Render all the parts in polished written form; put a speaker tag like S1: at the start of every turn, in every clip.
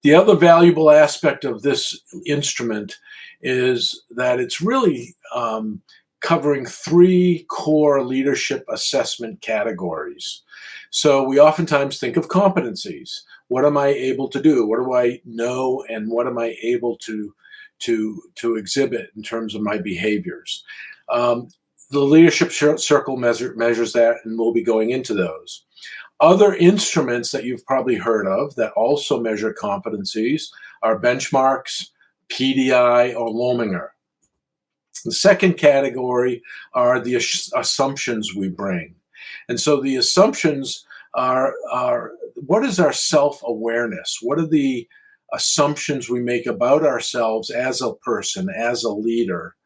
S1: The other valuable aspect of this instrument is that it's really covering three core leadership assessment categories. So we oftentimes think of competencies. What am I able to do? What do I know, and what am I able to exhibit in terms of my behaviors? Um, the leadership circle measures that, and we'll be going into those. Other instruments that you've probably heard of that also measure competencies are benchmarks, PDI, or Lominger. The second category are the assumptions we bring. And so the assumptions are what is our self awareness? What are the assumptions we make about ourselves as a person, as a leader,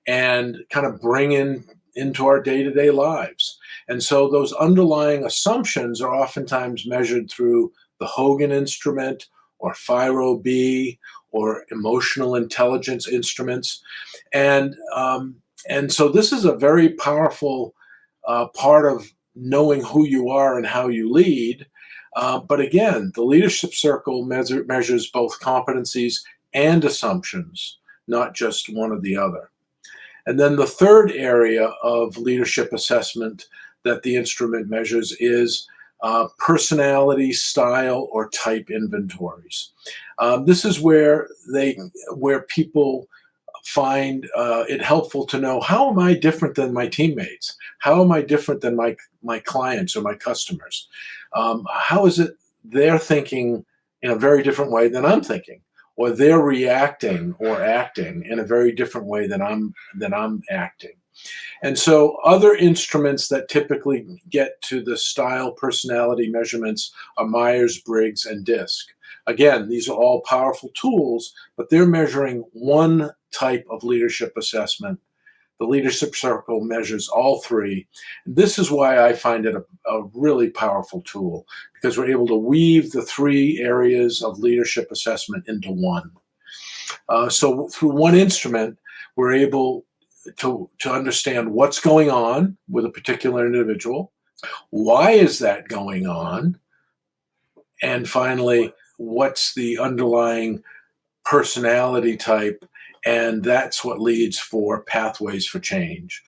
S1: and kind of bring into our day-to-day lives. And so those underlying assumptions are oftentimes measured through the Hogan instrument or FIRO-B or emotional intelligence instruments. And and so this is a very powerful part of knowing who you are and how you lead. But again, the leadership circle measures both competencies and assumptions, not just one or the other. And then the third area of leadership assessment that the instrument measures is personality, style, or type inventories. This is where people find it helpful to know, how am I different than my teammates? How am I different than my clients or my customers? How is it they're thinking in a very different way than I'm thinking? Or they're reacting or acting in a very different way than I'm acting. And so other instruments that typically get to the style personality measurements are Myers-Briggs and DISC. Again, these are all powerful tools, but they're measuring one type of leadership assessment. The leadership circle measures all three. And this is why I find it a really powerful tool, because we're able to weave the three areas of leadership assessment into one. So through one instrument, we're able to understand what's going on with a particular individual, why is that going on, and finally, what's the underlying personality type, and that's what leads for pathways for change.